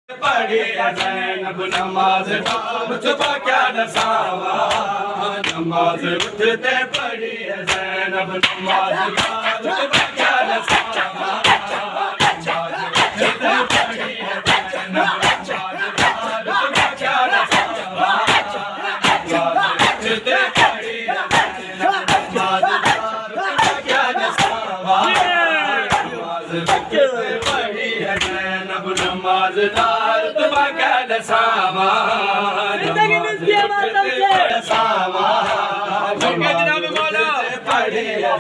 पढ़ी ज़ैनब नमाज रुतबा क्या दसावा नमाज उठते पढ़ी ज़ैनब नमाज रुतबा क्या दसावा नमाज़दार रुतबा क्या दसावा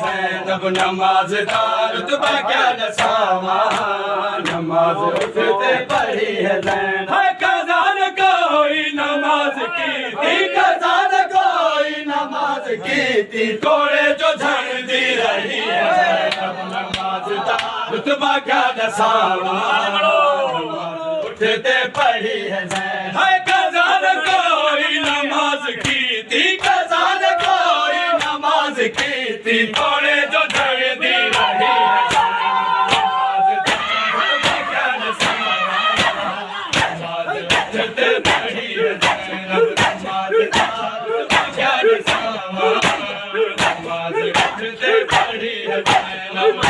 ज़ैनब नमाज़दार रुतबा क्या दसावा नमाज उठते पढ़ी है ज़ैनब कज़ा न कोई नमाज की थी कज़ा न कोई नमाज की थी थोड़े जो झड़ दी रही है ज़ैनब नमाज़दार रुतबा क्या दसावा उठते पढ़ी है ज़ैनब कज़ा न कोई नमाज की थी कज़ा न कोई नमाज की थी थोड़े जो झड़ दी रही है उठते पढ़ी है ज़ैनब क्या दसावा नमाज उठते पढ़ी है ज़ैनब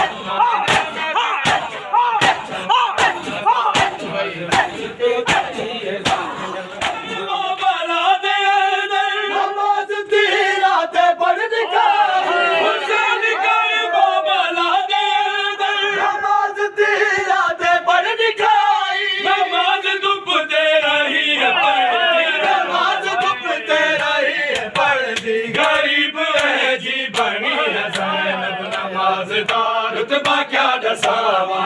रुतबा क्या दसावा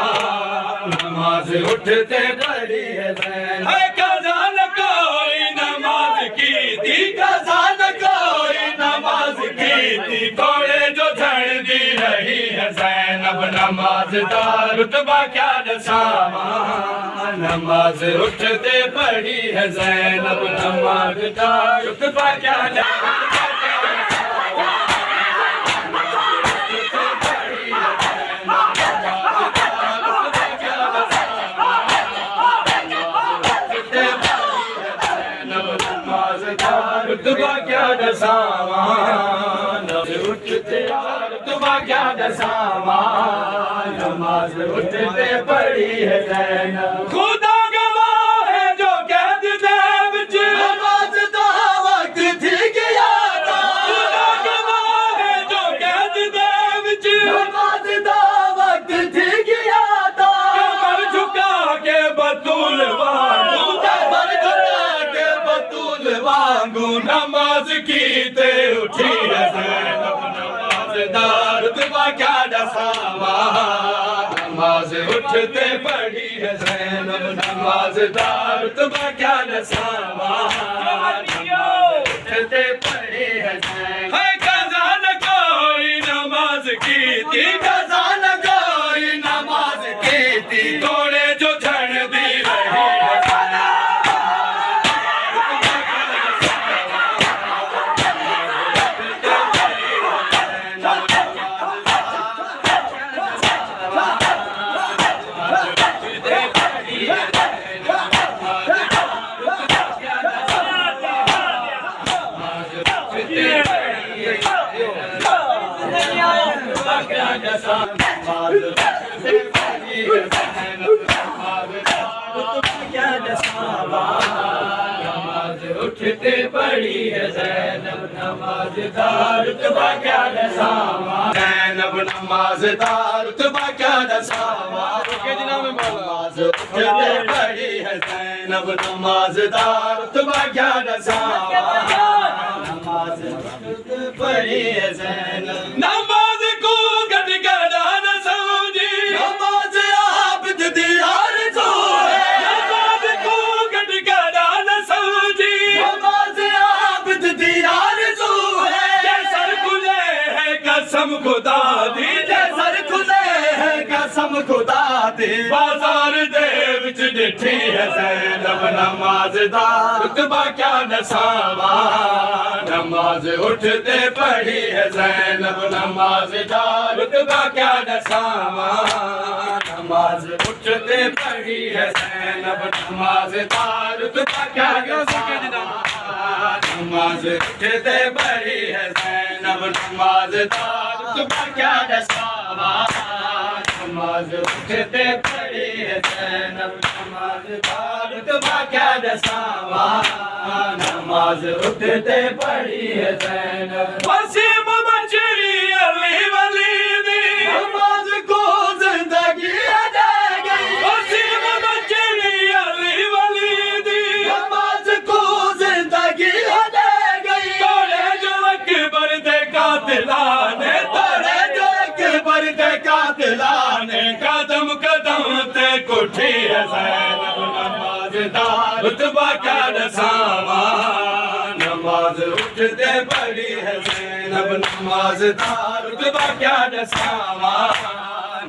नमाज उठते पढ़ी है ज़ैनब कज़ा न कोई नमाज की थी कज़ा न कोई नमाज की थी थोड़े जो झड़ दी रही है ज़ैनब नमाज़दार रुतबा क्या दसावा नमाज उठते पढ़ी है ज़ैनब नमाज़दार रुतबा क्या रुतबा क्या दसावा उठते रुतबा क्या दसावा नमाज उठते पढ़ी है ज़ैनब खुदा गवाह है जो कैद देव च नमाज दा वक्त थी गया खुदा गवाह है जो कैद देव च नमाज दा वक्त थी गया कमर झुका के बतूल वांगू नमाज की ते उठी है ज़ैनब नमाज़दार रुतबा क्या दसावा नमाज उठते पढ़ी है ज़ैनब नमाज़दार रुतबा क्या दसावा उठते पढ़ी है ज़ैनब कज़ा न कोई नमाज की थी कज़ा न कोई नमाज की थी थोड़े जो झड़ दी रही है उठते पढ़ी है ज़ैनब नमाज़दार रुतबा क्या दसावा ज़ैनब नमाज़दार रुतबा क्या दसावा नमाज उठते पढ़ी है ज़ैनब नमाज़दार रुतबा क्या दसावा नमाज उठते पढ़ी है ज़ैनब नमाज को गड़गड़ा न समझी नमाज आबिद दियार जो है नमाज को गड़गड़ा न समझी नमाज आबिद दियार जो है सर खुले है कसम खुदा दी सर खुले है कसम खुदा दी बाजार दे विच डिठी है ज़ैनब नमाज़दार रुतबा क्या दसावा नमाज उठते पढ़ी है ज़ैनब नमाज़दार रुतबा क्या दसावा नमाज उठते पढ़ी है ज़ैनब नमाज़दार रुतबा क्या दसावा नमाज उठते पढ़ी है ज़ैनब नमाज़दार रुतबा क्या दसावा नमाज उठते पढ़ी है ज़ैनब नमाज़दार रुतबा क्या दसावा नमाज उठते पढ़ी है ज़ैनब वसीम बचरी अली वली दी नमाज को जिंदगी अदा गई वसीम बचरी अली वली दी नमाज को जिंदगी अदा गई तोड़े जो अकबर दे कातिलाने तोड़े जो अकबर दे कातिलाने कदम कदम ते कुठी है ज़ैनब नमाज़दार रुतबा क्या दसावा नमाज उठते पढ़ी है ज़ैनब नमाज़दार रुतबा क्या दसावा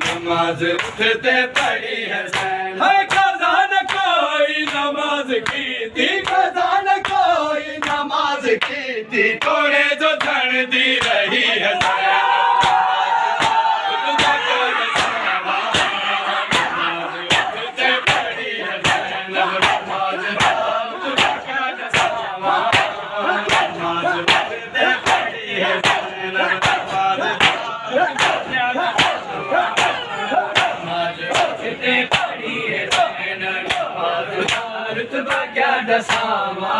नमाज उठते पढ़ी है ज़ैनब है कज़ा न कोई नमाज की थी कज़ा न कोई नमाज की थी थोड़े जो धन दी रही है ज़ैनब रुतबा क्या दसावा